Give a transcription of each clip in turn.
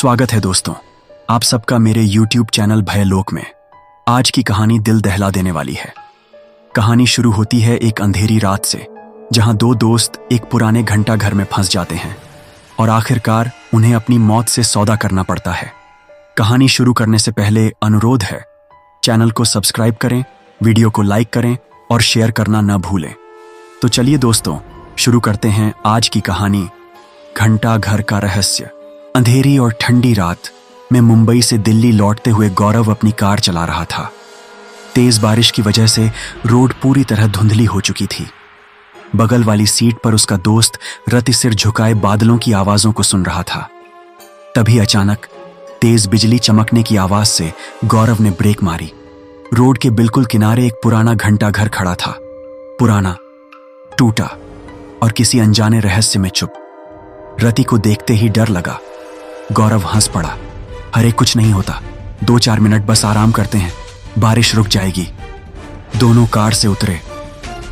स्वागत है दोस्तों, आप सबका मेरे YouTube चैनल भयलोक में। आज की कहानी दिल दहला देने वाली है। कहानी शुरू होती है एक अंधेरी रात से, जहां दो दोस्त एक पुराने घंटा घर में फंस जाते हैं और आखिरकार उन्हें अपनी मौत से सौदा करना पड़ता है। कहानी शुरू करने से पहले अनुरोध है, चैनल को सब्सक्राइब करें, वीडियो को लाइक करें और शेयर करना न भूलें। तो चलिए दोस्तों, शुरू करते हैं आज की कहानी, घंटा घर का रहस्य। अंधेरी और ठंडी रात में मुंबई से दिल्ली लौटते हुए गौरव अपनी कार चला रहा था। तेज बारिश की वजह से रोड पूरी तरह धुंधली हो चुकी थी। बगल वाली सीट पर उसका दोस्त रति सिर झुकाए बादलों की आवाजों को सुन रहा था। तभी अचानक तेज बिजली चमकने की आवाज से गौरव ने ब्रेक मारी। रोड के बिल्कुल किनारे एक पुराना घंटा घर खड़ा था, पुराना, टूटा और किसी अनजाने रहस्य में चुप। रति को देखते ही डर लगा। गौरव हंस पड़ा। अरे कुछ नहीं होता, 2-4 मिनट बस आराम करते हैं, बारिश रुक जाएगी। दोनों कार से उतरे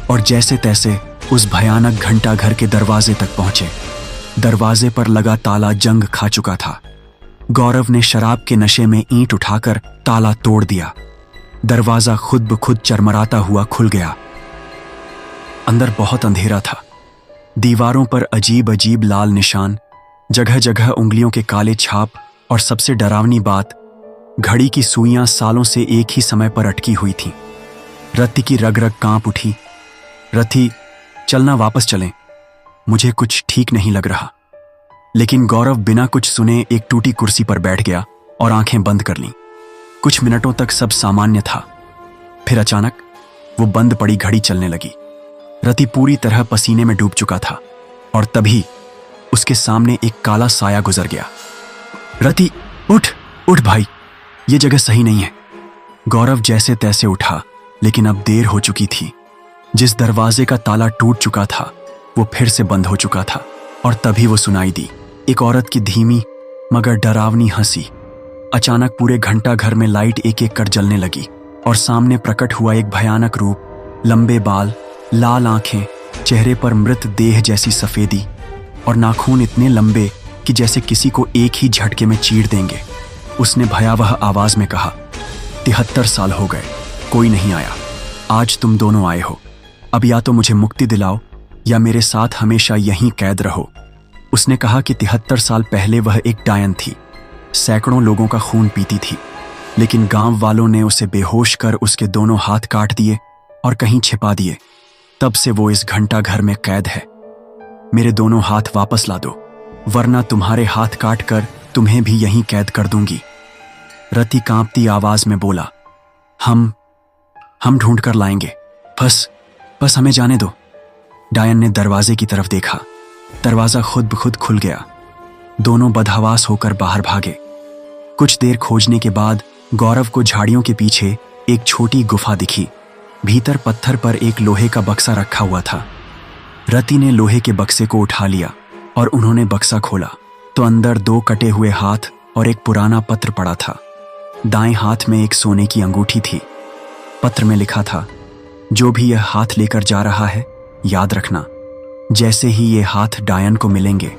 और जैसे तैसे उस भयानक घंटा घर के दरवाजे तक पहुंचे। दरवाजे पर लगा ताला जंग खा चुका था। गौरव ने शराब के नशे में ईंट उठाकर ताला तोड़ दिया। दरवाजा खुद ब खुद चरमराता हुआ खुल गया। अंदर बहुत अंधेरा था। दीवारों पर अजीब अजीब लाल निशान, जगह जगह उंगलियों के काले छाप और सबसे डरावनी बात, घड़ी की सुइयां सालों से एक ही समय पर अटकी हुई थीं। रति की रग रग कांप उठी। रति, चलना वापस चलें, मुझे कुछ ठीक नहीं लग रहा। लेकिन गौरव बिना कुछ सुने एक टूटी कुर्सी पर बैठ गया और आंखें बंद कर लीं। कुछ मिनटों तक सब सामान्य था। फिर अचानक वो बंद पड़ी घड़ी चलने लगी। रति पूरी तरह पसीने में डूब चुका था और तभी उसके सामने एक काला साया गुजर गया। रति, उठ उठ भाई, ये जगह सही नहीं है। गौरव जैसे तैसे उठा, लेकिन अब देर हो चुकी थी। जिस दरवाजे का ताला टूट चुका था वो फिर से बंद हो चुका था और तभी वो सुनाई दी एक औरत की धीमी मगर डरावनी हंसी। अचानक पूरे घंटा घर में लाइट एक एक कर जलने लगी और सामने प्रकट हुआ एक भयानक रूप। लंबे बाल, लाल आंखें, चेहरे पर मृत देह जैसी सफेदी और नाखून इतने लंबे कि जैसे किसी को एक ही झटके में चीर देंगे। उसने भयावह आवाज में कहा, 73 साल हो गए, कोई नहीं आया। आज तुम दोनों आए हो। अब या तो मुझे मुक्ति दिलाओ या मेरे साथ हमेशा यहीं कैद रहो। उसने कहा कि 73 साल पहले वह एक डायन थी, सैकड़ों लोगों का खून पीती थी, लेकिन गांव वालों ने उसे बेहोश कर उसके दोनों हाथ काट दिए और कहीं छिपा दिए। तब से वो इस घंटा घर में कैद है। मेरे दोनों हाथ वापस ला दो, वरना तुम्हारे हाथ काट कर तुम्हें भी यहीं कैद कर दूंगी। रति कांपती आवाज में बोला, हम ढूंढ कर लाएंगे, बस हमें जाने दो। डायन ने दरवाजे की तरफ देखा। दरवाजा खुद ब खुद खुल गया। दोनों बदहवास होकर बाहर भागे। कुछ देर खोजने के बाद गौरव को झाड़ियों के पीछे एक छोटी गुफा दिखी। भीतर पत्थर पर एक लोहे का बक्सा रखा हुआ था। रति ने लोहे के बक्से को उठा लिया और उन्होंने बक्सा खोला तो अंदर 2 कटे हुए हाथ और एक पुराना पत्र पड़ा था। दाएं हाथ में एक सोने की अंगूठी थी। पत्र में लिखा था, जो भी यह हाथ लेकर जा रहा है, याद रखना, जैसे ही ये हाथ डायन को मिलेंगे,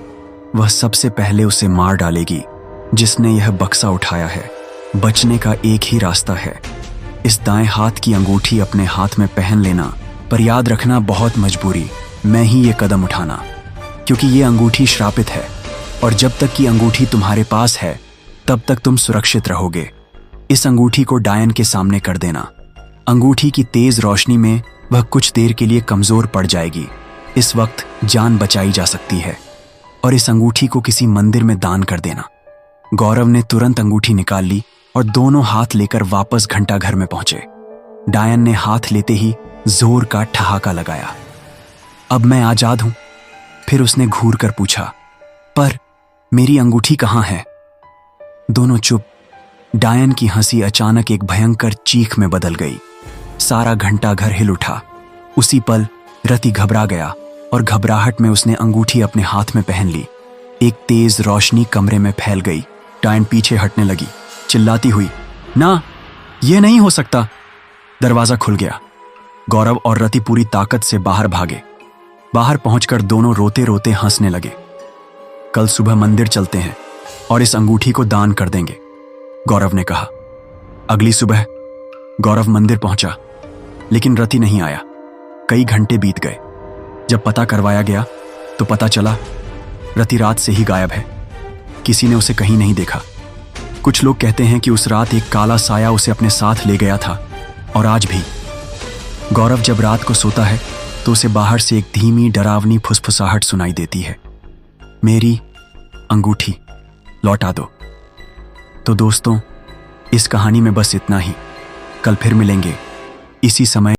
वह सबसे पहले उसे मार डालेगी जिसने यह बक्सा उठाया है। बचने का एक ही रास्ता है, इस दाएं हाथ की अंगूठी अपने हाथ में पहन लेना, पर याद रखना बहुत मजबूरी में ही ये कदम उठाना, क्योंकि ये अंगूठी श्रापित है और जब तक कि अंगूठी तुम्हारे पास है तब तक तुम सुरक्षित रहोगे। इस अंगूठी को डायन के सामने कर देना। अंगूठी की तेज रोशनी में वह कुछ देर के लिए कमजोर पड़ जाएगी। इस वक्त जान बचाई जा सकती है और इस अंगूठी को किसी मंदिर में दान कर देना। गौरव ने तुरंत अंगूठी निकाल ली और दोनों हाथ लेकर वापस घंटा घर में पहुंचे। डायन ने हाथ लेते ही जोर का ठहाका लगाया। अब मैं आजाद हूं? फिर उसने घूर कर पूछा, पर मेरी अंगूठी कहां है? दोनों चुप। डायन की हंसी अचानक एक भयंकर चीख में बदल गई। सारा घंटा घर हिल उठा। उसी पल रति घबरा गया और घबराहट में उसने अंगूठी अपने हाथ में पहन ली। एक तेज रोशनी कमरे में फैल गई। डायन पीछे हटने लगी, चिल्लाती हुई, ना, यह नहीं हो सकता। दरवाजा खुल गया। गौरव और रति पूरी ताकत से बाहर भागे। बाहर पहुंचकर दोनों रोते रोते हंसने लगे। कल सुबह मंदिर चलते हैं और इस अंगूठी को दान कर देंगे, गौरव ने कहा। अगली सुबह गौरव मंदिर पहुंचा, लेकिन रति नहीं आया। कई घंटे बीत गए। जब पता करवाया गया तो पता चला रति रात से ही गायब है। किसी ने उसे कहीं नहीं देखा। कुछ लोग कहते हैं कि उस रात एक काला साया उसे अपने साथ ले गया था, और आज भी गौरव जब रात को सोता है तो उसे बाहर से एक धीमी डरावनी फुसफुसाहट सुनाई देती है, मेरी अंगूठी लौटा दो। तो दोस्तों, इस कहानी में बस इतना ही। कल फिर मिलेंगे इसी समय।